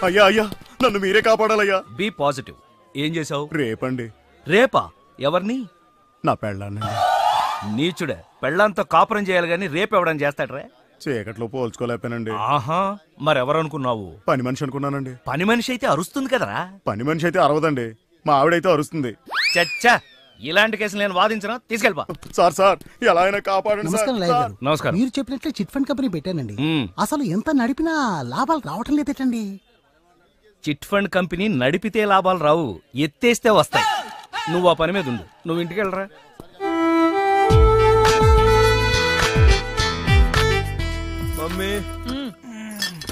అయ్యా అయ్యా నన్ను మీరే కాపాడాలయ్యా. B positive. ఏం చేసావు? రేపండి. రేపా? ఎవరిని? నా పెళ్ళానండి. నీచుడే, పెళ్ళంతో కాపురం చేయాలి గాని రేపెవడని చేస్తాడ్రా? చీకట్లో పోల్చుకోలేకపోయానండి. ఆహా, మరెవరనుకున్నావు? పని మనిషి అనుకున్నానండి. పని మనిషి అయితే అరుస్తుంది కదరా. పని మనిషి అయితే అరవదండి, మా ఆవిడైతే అరుస్తుంది. చచ్చా, ఇలాంటి కేసులు నేను వాదించను, తీసుకెళ్ళిపా. సార్ సార్ ఎలా అయినా కాపాడండి. నమస్కారం. మీరు చెప్పినట్లే చిట్ ఫండ్ కంపెనీ పెట్టానండి. అసలు ఎంత నడిపినా లాభాలు రావటం లేదేటండి. చిట్ ఫండ్ కంపెనీ నడిపితే లాభాలు రావు, ఎత్తేస్తే వస్తాయి. నువ్వు ఆ పని మీద ఉండు, నువ్వు ఇంటికి వెళ్ళరా. మమ్మీ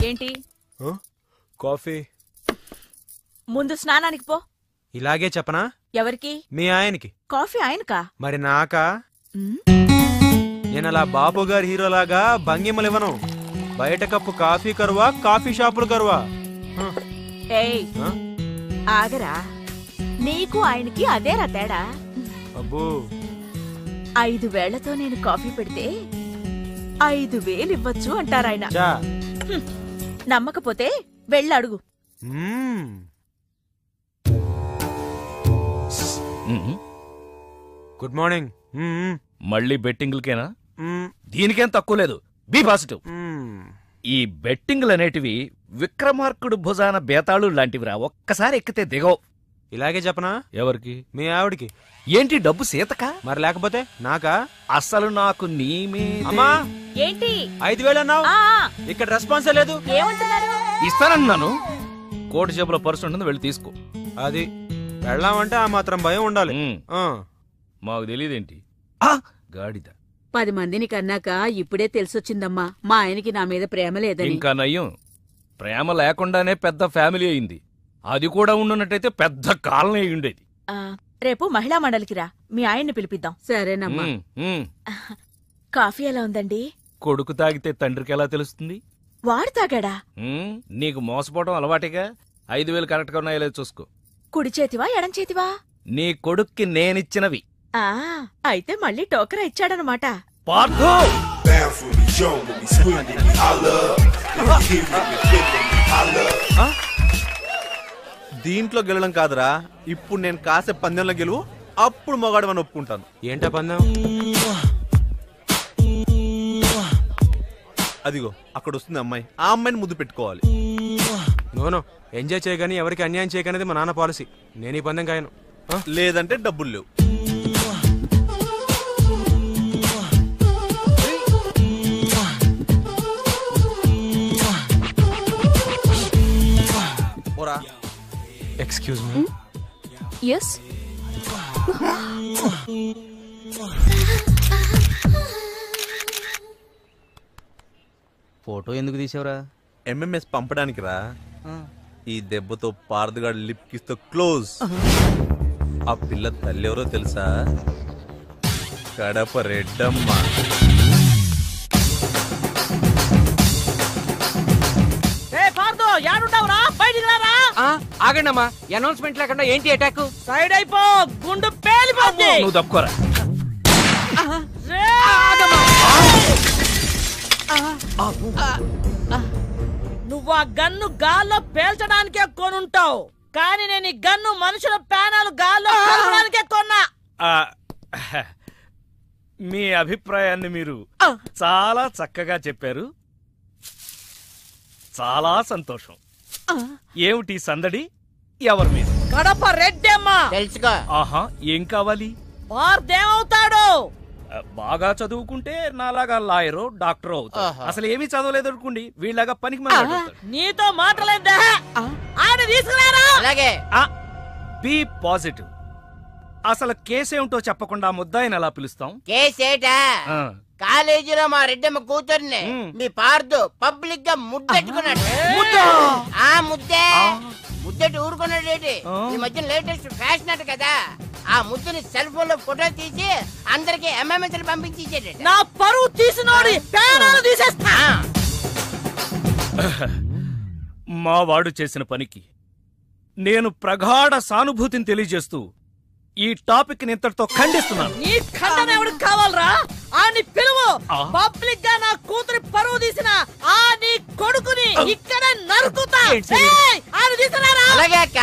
ఏంటి? కాఫీ. ముందు స్నానానికి పో. ఇలాగే చెప్పనా? ఎవరికి? మీ ఆయనకి. కాఫీ ఆయనకా? మరి నాకా? నేను అలా బాబు గారి హీరోలాగా భంగిమలివ్వను. బయట కప్పు కాఫీ కరువా, కాఫీ షాపులు కరువా? ఏయ్ ఆగరా, నీకు ఆయనకి అదేరా తేడా. అబ్బో, 5 వేళ్లతో నేను కాఫీ పెడితే 5,000 ఇవ్వచ్చు అంటారాయన. నమ్మకపోతే వెళ్ళడుగు. Good morning. మళ్ళీ బెట్టింగులకేనా? దీనికేం తక్కువ లేదు. Be positive. ఈ బెట్టింగులు అనేటివి విక్రమార్కుడు భుజాన బేతాళు లాంటివిరా, ఒక్కసారి ఎక్కితే దిగవు. ఇలాగే చెప్పనా? ఎవరికి? మీ ఆవిడికి. ఏంటి డబ్బు సీతకా? మరి లేకపోతే నాకా? అసలు నాకు నీ అమ్మా ఏంటి 5,000 అన్నావు? ఇక్కడ రెస్పాన్సే లేదు. ఏమంటున్నారు? ఇస్తానన్నాను. కోటి జేబులో పర్సు ఉంటుంది, వెళ్ళి తీసుకో. అది వెళ్ళామంటే ఆ మాత్రం భయం ఉండాలి. మాకు తెలియదేంటి గాడిద. 10 మందిని కన్నాక ఇప్పుడే తెలిసొచ్చిందమ్మా, మా ఆయనకి నా మీద ప్రేమ లేదని. ఇంకా నయ్యం, ప్రేమ లేకుండానే పెద్ద ఫ్యామిలీ అయింది. అది కూడా ఉండున్నట్టయితే పెద్ద కాలనీ అయి ఉండేది. రేపు మహిళా మండలికి రా, మీ ఆయన్ని పిలిపిద్దాం. సరేనమ్మా. కాఫీ ఎలా ఉందండి? కొడుకు తాగితే తండ్రికి ఎలా తెలుస్తుంది? వాడు తాగాడా? నీకు మోసపోవడం అలవాటిగా. 5,000 కరెక్ట్ గా ఉన్నాయో లేదో చూసుకో. కుడి చేతివా ఎడం చేతివా? నీ కొడుక్కి నేనిచ్చినవి. అయితే మళ్ళీ టోకరా ఇచ్చాడనమాట. దీంట్లో గెలడం కాదురా, ఇప్పుడు నేను కాసే పందెంలో గెలువు, అప్పుడు మొగాడు అని ఒప్పుకుంటాను. ఏంటా పందెం? అదిగో అక్కడ వస్తుంది అమ్మాయి, ఆ అమ్మాయిని ముద్దు పెట్టుకోవాలి. నోనో, ఎంజాయ్ చేయగాని ఎవరికి అన్యాయం చేయకనేది మా నాన్న పాలసీ. నేను ఈ పందెం కాయను. లేదంటే డబ్బులు లేవు. Excuse me. ఎస్. ఫోటో ఎందుకు తీసావురా? ఎంఎంఎస్ పంపడానికి రా. ఈ దెబ్బతో పారదగాడు లిప్ కిస్ తో క్లోజ్. ఆ పిల్ల తల్లి ఎవరో తెలుసా? కడప రెడ్డమ్మ. ఆగండమ్మా, అనౌన్స్మెంట్ లేకుండా ఏంటి అటాక్? సైడ్ అయిపో, గుండు పేలిపోద్ది. నువ్వు తప్పుకోరా. నువ్వు ఆ గన్ను గాల్లో పేల్చడానికే కొనుంటావు, కానీ నేను ఈ గన్ను మనుషుల ప్రాణాలు గాల్లో పేల్చడానికే కొన్నా. మీ అభిప్రాయాన్ని మీరు చాలా చక్కగా చెప్పారు. చాలా సంతోషం. ఏమిటి సందడి? ఎవరి మీద? కడప రెడ్డమ్మ. తెలుసుకో. ఆహా, ఏం కావాలి? వార్దేమవుతాడు? బాగా చదువుకుంటే నాలాగా లాయరో డాక్టరో అవుతాడు. అసలు ఏమీ చదవలేదు అనుకోండి, వీళ్ళగా పనికి నీతో మాటలేదా? ఆయన తీసుకురారా. అలాగే. Be positive. అసలు కేసేమిటో చెప్పకుండా ముద్దాయిని ఎలా పిలుస్తాం? కేసేటా? కాలేజీలో మా రెడ్డమ్మ కూతుర్ని మీ పార్దు పబ్లిక్ గా ముద్దెట్టుకున్నాడు. ఆ ముద్దెట్టు ఊరుకున్నాడేటి. ఈ మధ్య లేటెస్ట్ ఫ్యాషన్ అట కదా, ఆ ముద్దుని సెల్ ఫోన్ లో ఫోటో తీసి అందరికి ఎంఎంఎస్ పంపించేసాడు. నా పరువు తీసినోడి ప్రాణాలు తీసేస్తా. మా వాడు చేసిన పనికి నేను ప్రగాఢ సానుభూతిని తెలియజేస్తూ ఈ టాపిక్ ని ఇంతటితో ఖండిస్తున్నాను. నీ ఖండన ఎవరికి కావాలరా? ఆ నీ పిలువు. ఆ? పబ్లిక్ గా నా కూతురి పరువు తీసిన ఆ నీ కొడుకుని ఇక్కడ నరుకుతా. తీసుకురారా. అలాగే అక్క.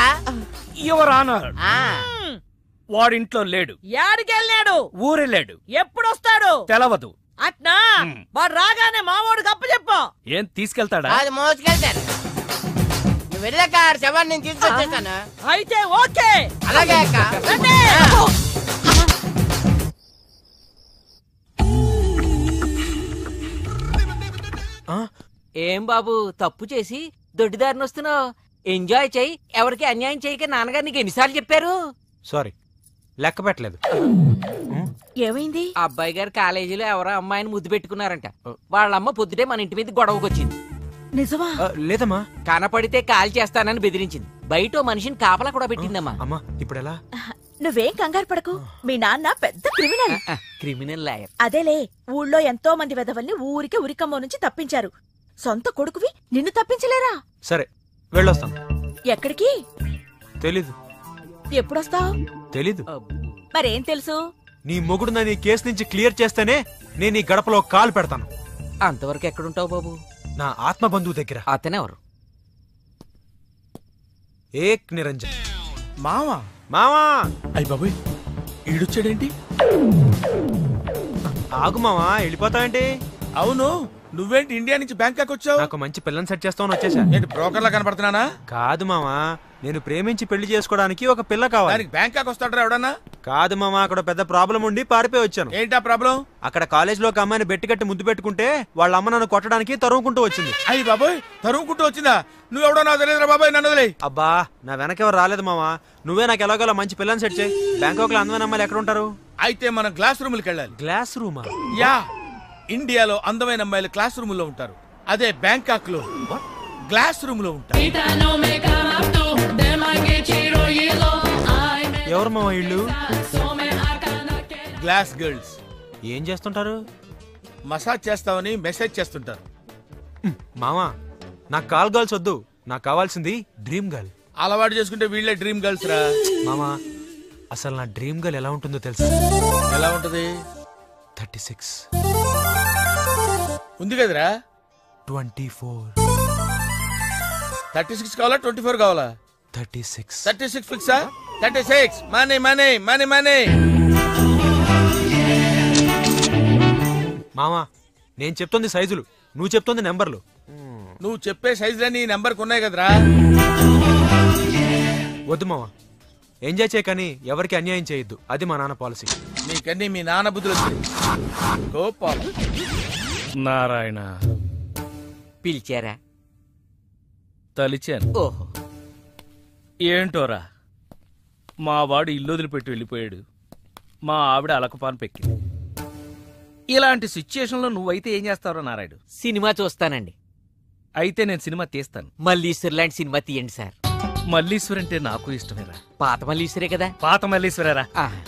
యువర్ ఆనర్, ఆ, వాడింట్లో లేడు. యాడికెళ్ళాడు? ఊరెళ్ళాడు. ఎప్పుడొస్తాడు? తెలవదు. అట్నా? వాడు రాగానే మామూడు గప్ప చెప్పు. ఏం తీసుకెళ్తాడా? అది మోసుకెళ్తాను. నువ్వు వెళ్ళాక ఆ శవాన్ని నేను తీసుకొచ్చేస్తాను. అయితే ఓకే. అలాగే అక్క. రండి. ఏం బాబు తప్పు చేసి దొడ్డిదారిని వస్తున్నావు? ఎంజాయ్ చెయ్యి, ఎవరికి అన్యాయం చేయక నాన్నగారు నీకు ఎన్నిసార్లు చెప్పారు? సారీ, లెక్క పెట్టలేదు. ఏమైంది? అబ్బాయి గారు కాలేజీలో ఎవరో అమ్మాయిని ముద్దు పెట్టుకున్నారంట. వాళ్ళమ్మ పొద్దుటే మన ఇంటి మీద గొడవకు వచ్చింది. నిజమా? లేదమ్మా. కనపడితే కాల్ చేస్తానని బెదిరించింది. బయట ఓ మనిషిని కాపలా కూడా పెట్టిందమ్మా. అమ్మా ఇప్పుడు ఎలా? నువ్వేం కంగారు పడకు. మీ నాన్న పెద్ద క్రిమినల్. Criminal lawyer. అదేలే, ఊళ్ళో ఎంతో మంది వెధవల్ని ఊరికే ఉరికమ్మో నుంచి తప్పించారు. సొంత కొడుకువి నిన్ను తప్పించలేరా? సరే వెళ్ళొస్తాను. ఎక్కడికి? తెలీదు. ఎప్పుడొస్తావు? తెలీదు. మరేం తెలుసు? నీ మొగుడు నన్ను ఈ కేసు నుంచి క్లియర్ చేస్తేనే నేను ఈ గడపలో కాలు పెడతాను. అంతవరకు ఎక్కడుంటావు బాబు? నా ఆత్మ బంధువు దగ్గర. అతనెవరు? ఏక్ నిరంజన్. మావా మావా. అయ్య బాబోయ్, ఈడొచ్చాడేంటి? ఆగు మావా, వెళ్ళిపోతావేంటి? అవును, నువ్వేంటి ఇండియా నుంచి బ్యాంకాక్ వచ్చావు? నాకు మంచి పిల్లని సెట్ చేస్తామని వచ్చేసా. ఏంటి బ్రోకర్లా కనపడుతున్నానా? కాదు మావా, నేను ప్రేమించి పెళ్లి చేసుకోవడానికి ఒక పిల్ల కావాలి. దానికి బ్యాంకాక్ వస్తాడరా ఎవడన్నా? కాదు మామా, అక్కడ పెద్ద ప్రాబ్లం ఉండి పారిపోయి వచ్చాను. ఏంటా ప్రాబ్లం? అక్కడ కాలేజ్ లో ఒక అమ్మాయిని బెట్టి కట్టి ముద్దు పెట్టుకుంటే వాళ్ళ అమ్మ నన్ను కొట్టడానికి తరుముకుంటూ వచ్చింది. అయ్యి బాబోయ్, తరుముకుంటూ వచ్చిందా? నువ్వెవడో నాకు తెలియదురా బాబాయ్, నన్ను వదిలేయ్. అబ్బా, నా వెనకెవరు రాలేదు మామా. నువ్వే నాకు ఎలాగోలా మంచి పిల్లని సెట్ చేయి. బ్యాంకాక్ లో అందమైన అమ్మాయిలు ఎక్కడ ఉంటారు? అయితే మనం గ్లాస్ రూమ్కి వెళ్ళాలి. గ్లాస్ రూమా? యా, ఇండియాలో అందమైన అమ్మాయిలు క్లాస్ రూమ్ లో ఉంటారు. అదే బ్యాంకాక్ లో గ్లాస్ రూమ్ లో ఉంటారు. ఎవరు మావా ఇళ్ళు? Glass girls. ఏం చేస్తుంటారు? మసాజ్ చేస్తామని మెసేజ్ చేస్తుంటారు. మామా, నాకు కాల్ గర్ల్స్ వద్దు, నాకు కావాల్సింది డ్రీమ్ గర్ల్. అలవాటు చేసుకుంటే వీళ్ళే డ్రీమ్ గర్ల్స్ రా. మామా, అసలు నా డ్రీమ్ గర్ల్ ఎలా ఉంటుందో తెలుసా? ఎలా ఉంటది? 36 ఉంది కదరా. 24 36 కావాలా 24 కావాలా? 36 36 ఫిక్సా? 36 మనీ మనీ మనీ మనీ. మామా, నేను చెప్తుంది సైజులు, నువ్వు చెప్తుంది నెంబర్లు. నువ్వు చెప్పే సైజులన్నీ ఈ నెంబర్కి ఉన్నాయి కదరా. వద్దు మామా, ఎంజాయ్ చేయకని ఎవరికి అన్యాయం చేయొద్దు, అది మా నాన్న పాలసీ. నీకన్నీ మీ నాన్న బుద్ధులు వచ్చాయి. గోపాల నారాయణ. పిలిచారా? తలిచాను. ఓహో. ఏంటోరా, మా వాడు ఇల్లు వదిలిపెట్టి వెళ్ళిపోయాడు. మా ఆవిడ అలకపాను పెక్కింది. ఇలాంటి సిచ్యుయేషన్లో నువ్వైతే ఏం చేస్తావురా నారాయుడు? సినిమా చూస్తానండి. అయితే నేను సినిమా తీస్తాను. మల్లీశ్వర్ లాంటి సినిమా తీయండి సార్. మల్లీశ్వర్ అంటే నాకు ఇష్టమేరా. పాత మల్లీశ్వరే కదా. పాత మల్లీశ్వరేరా. ఆహా.